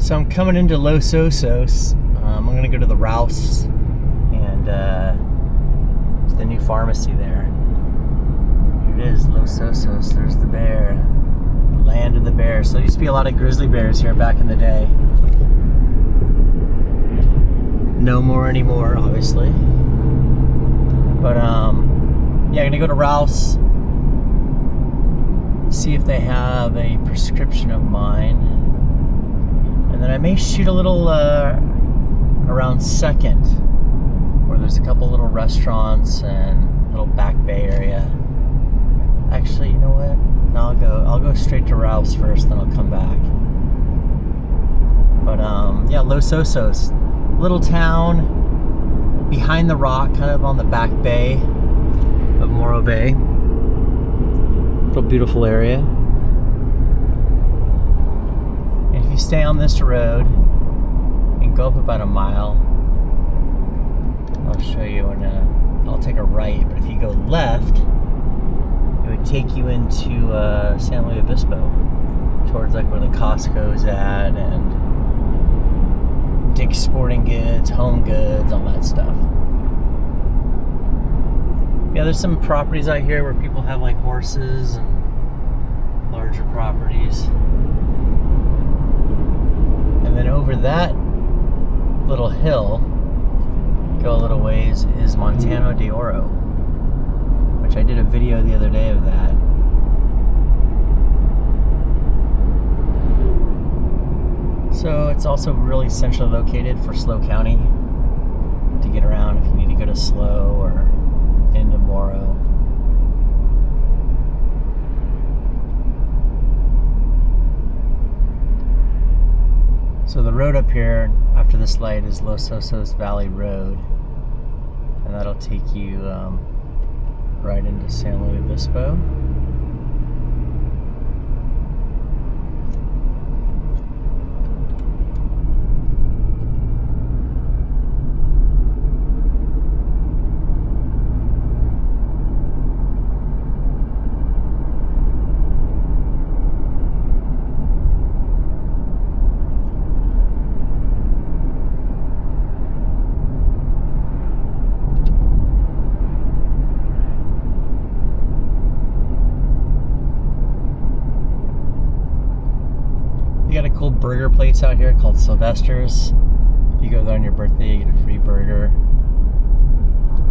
So I'm coming into Los Osos. I'm going to go to the Ralph's and to the new pharmacy there. Here it is, Los Osos. There's the bear, the land of the bears. So there used to be a lot of grizzly bears here back in the day. No more anymore, obviously. But yeah, I'm going to go to Ralph's, see if they have a prescription of mine. And then I may shoot a little around 2nd, where there's a couple little restaurants and little back bay area. Actually, you know what? No, I'll go straight to Ralph's first, then I'll come back. But yeah, Los Osos, little town behind the rock, kind of on the back bay of Morro Bay. Little beautiful area. And if you stay on this road and go up about a mile, I'll show you when I'll take a right, but if you go left, it would take you into San Luis Obispo, towards like where the Costco's at and Dick's Sporting Goods, Home Goods, all that stuff. Yeah, there's some properties out here where people have like horses and larger properties. And then over that little hill, go a little ways, is Montano de Oro, which I did a video the other day of that. So it's also really centrally located for SLO County to get around if you need to go to SLO or into Morro. So the road up here after this light is Los Osos Valley Road, and that'll take you right into San Luis Obispo. They got a cool burger place out here called Sylvester's. If you go there on your birthday, you get a free burger.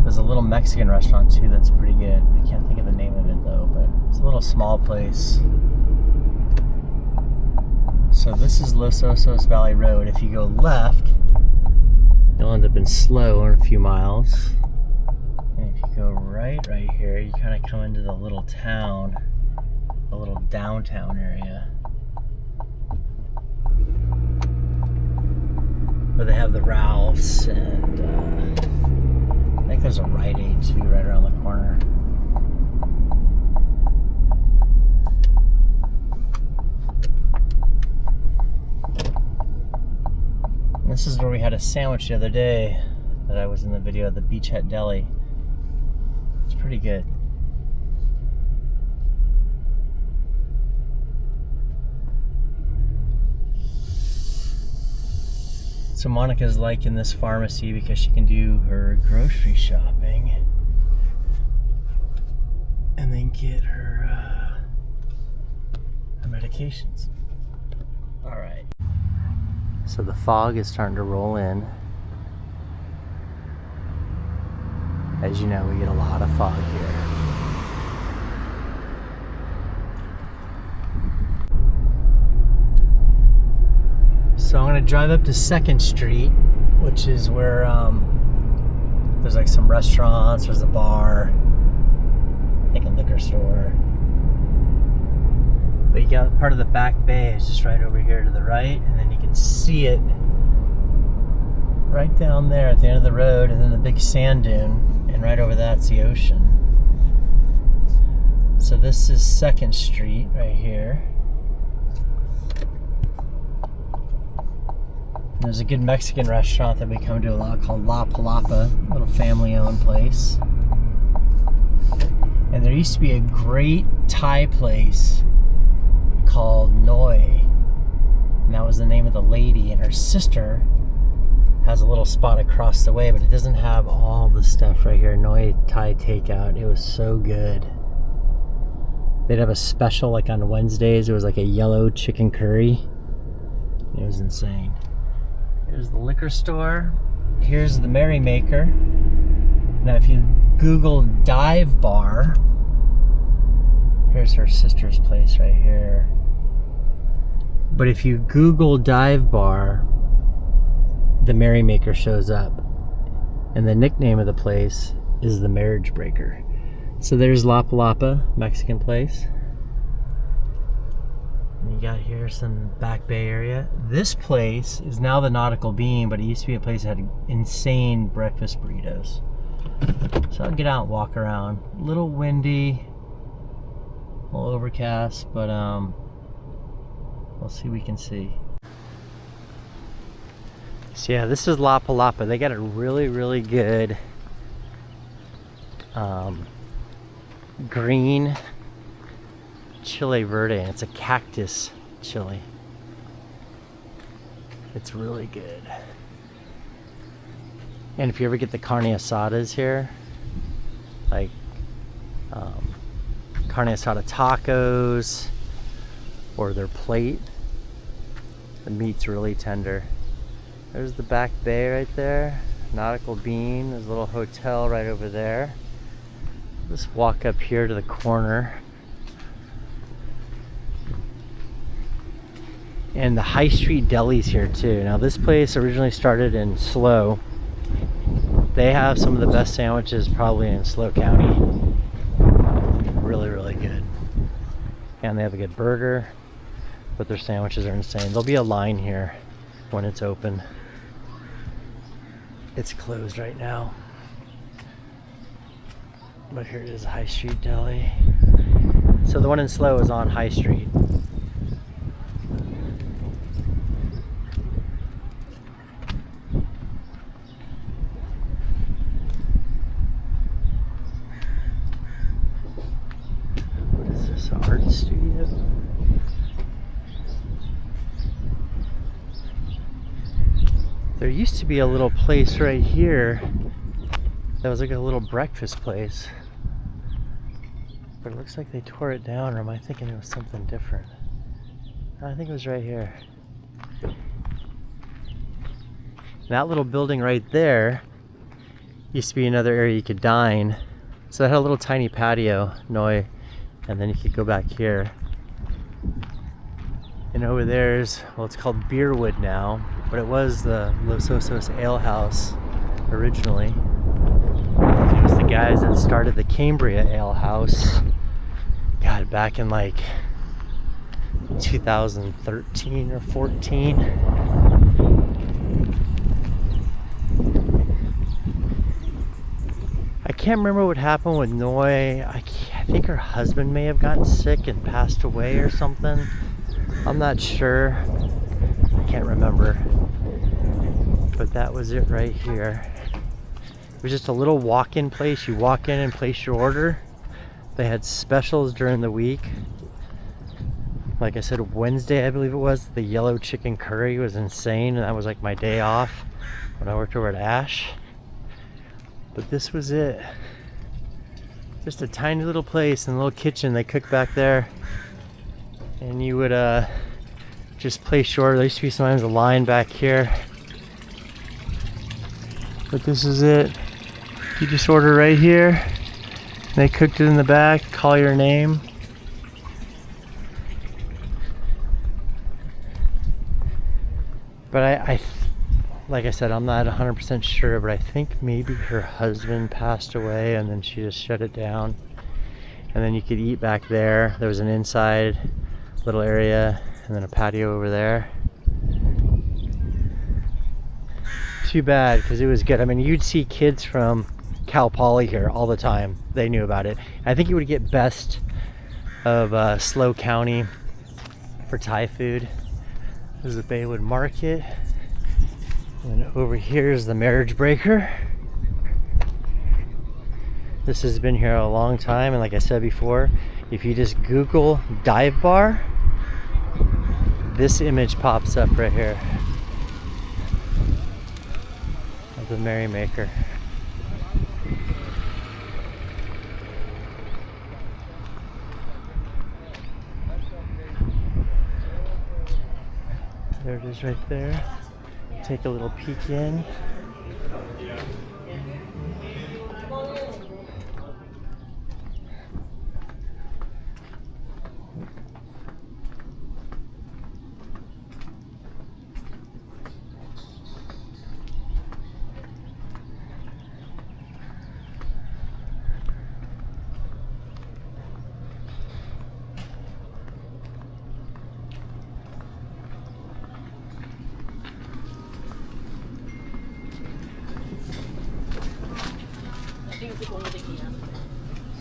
There's a little Mexican restaurant too that's pretty good. I can't think of the name of it though, but it's a little small place. So this is Los Osos Valley Road. If you go left, you'll end up in SLO in a few miles. And if you go right here, you kind of come into the little town, the little downtown area, where they have the Ralph's, and I think there's a Rite Aid too right around the corner. And this is where we had a sandwich the other day that I was in the video of the Beach Hut Deli. It's pretty good. So Monica's liking this pharmacy because she can do her grocery shopping and then get her medications. All right. So the fog is starting to roll in. As you know, we get a lot of fog here. So I'm going to drive up to 2nd Street, which is where there's like some restaurants, there's a bar, I think a liquor store. But you got part of the back bay is just right over here to the right, and then you can see it right down there at the end of the road, and then the big sand dune, and right over that's the ocean. So this is 2nd Street right here. There's a good Mexican restaurant that we come to a lot called La Palapa, a little family-owned place. And there used to be a great Thai place called Noi and that was the name of the lady, and her sister has a little spot across the way, but it doesn't have all the stuff right here. Noi Thai takeout. It was so good. They'd have a special like on Wednesdays. It was like a yellow chicken curry. It was insane. Here's the liquor store. Here's the Merrymaker. Now if you Google dive bar, here's her sister's place right here. But if you Google dive bar, the Merrymaker shows up. And the nickname of the place is the Marriage Breaker. So there's Lapa Lapa, Mexican place. And you got here some Back Bay area. This place is now the Nautical Bean, but it used to be a place that had insane breakfast burritos. So I'll get out and walk around. A little windy, a little overcast, but we'll see what we can see. So yeah, this is Lapa Lapa. They got a really, really good green chile verde, and it's a cactus chili. It's really good. And if you ever get the carne asadas here, like carne asada tacos or their plate, the meat's really tender. There's the Back Bay right there, Nautical Bean. There's a little hotel right over there. Let's walk up here to the corner. And the high street delis here too. Now this place originally started in SLO. They have some of the best sandwiches probably in SLO County. Really, really good. And they have a good burger, but their sandwiches are insane. There'll be a line here when it's open. It's closed right now. But here it is, High Street Deli. So the one in SLO is on High Street. What is this, art studio? There used to be a little place right here that was like a little breakfast place, but it looks like they tore it down, or am I thinking it was something different? I think it was right here. That little building right there used to be another area you could dine. So it had a little tiny patio, Noi, and then you could go back here. And over there's, well, it's called Beerwood now, but it was the Los Osos Ale House originally. It was the guys that started the Cambria Ale House, God, back in like 2013 or 14. I can't remember what happened with Noi. I think her husband may have gotten sick and passed away or something. I'm not sure. I can't remember. But that was it right here. It was just a little walk-in place. You walk in and place your order. They had specials during the week. Like I said, Wednesday, I believe it was, the yellow chicken curry was insane. And that was like my day off when I worked over at Ash. But this was it. Just a tiny little place and a little kitchen. They cook back there. And you would just place your order. There used to be sometimes a line back here. But this is it. You just order right here. They cooked it in the back. Call your name. But I like I said, I'm not 100% sure, but I think maybe her husband passed away and then she just shut it down. And then you could eat back there. There was an inside little area and then a patio over there. Too bad, because it was good. I mean, you'd see kids from Cal Poly here all the time. They knew about it. I think you would get best of SLO County for Thai food. This is the Baywood Market. And over here is the Marriage Breaker. This has been here a long time, and like I said before, if you just Google dive bar, this image pops up right here of the Merrymaker. There it is right there. Take a little peek in.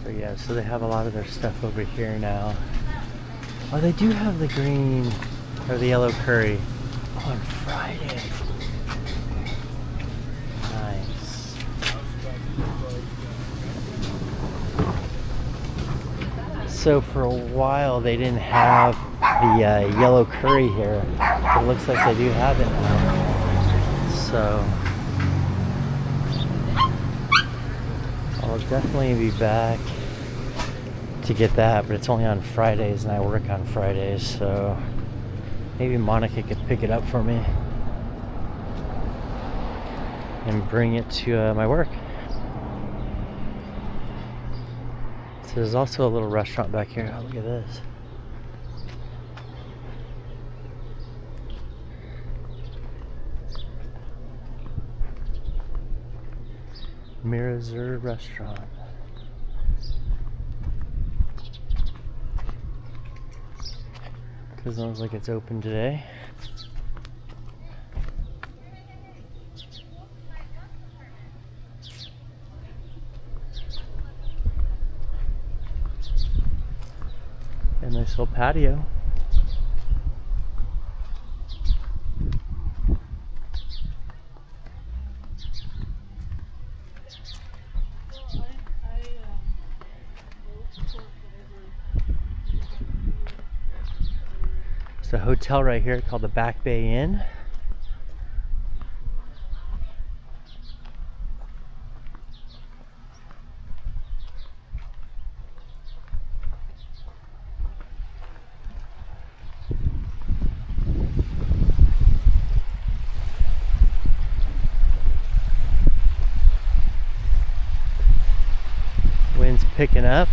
So yeah, so they have a lot of their stuff over here now. Oh, they do have the green or the yellow curry on Friday. Nice. So for a while they didn't have the yellow curry here. It looks like they do have it now. So I'll definitely be back to get that, but it's only on Fridays and I work on Fridays, so maybe Monica could pick it up for me and bring it to my work. So there's also a little restaurant back here. Oh, look at this. Mirazur Restaurant. Because it looks like it's open today. And nice little patio. There's a hotel right here called the Back Bay Inn. Wind's picking up.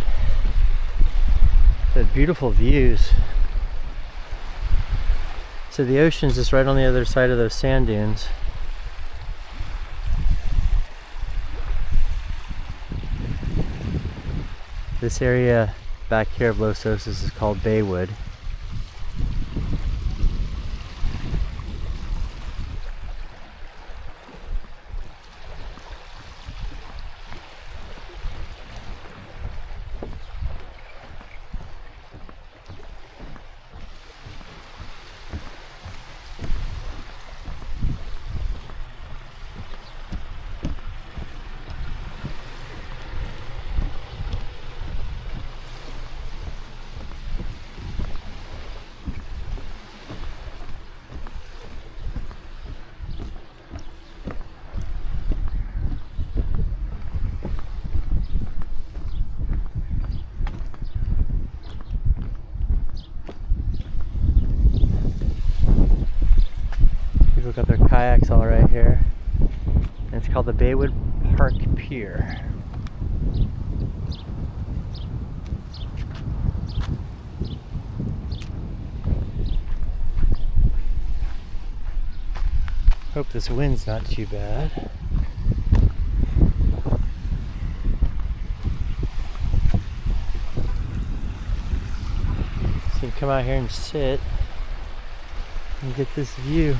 The beautiful views. So the ocean's just right on the other side of those sand dunes. This area back here of Los Osos is called Baywood. People got their kayaks all right here. And it's called the Baywood Park Pier. Hope this wind's not too bad. So you can come out here and sit and get this view.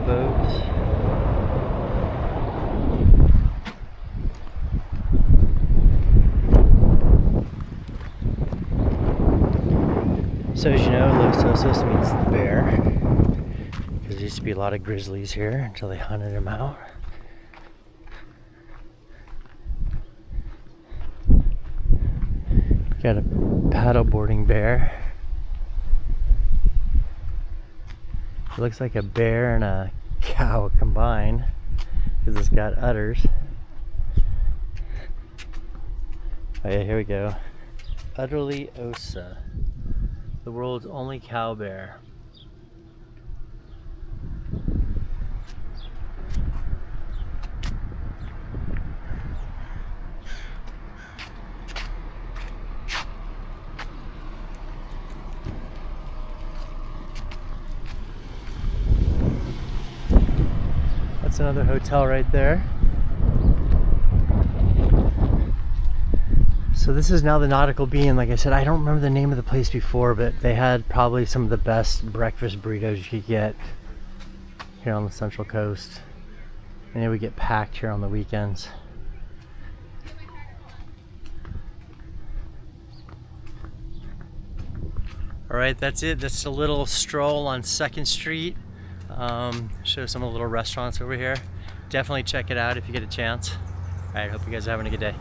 Boat. So as you know, Los Osos means the bear, because there used to be a lot of grizzlies here until they hunted them out. Got a paddleboarding bear. It looks like a bear and a cow combined, because it's got udders. Oh yeah, here we go. Utterly Osa, the world's only cow bear. That's another hotel right there. So this is now the Nautical Bee, and like I said, I don't remember the name of the place before, but they had probably some of the best breakfast burritos you could get here on the Central Coast. And they would get packed here on the weekends. All right, that's it. That's a little stroll on 2nd Street. Show some of the little restaurants over here. Definitely check it out if you get a chance. All right, hope you guys are having a good day.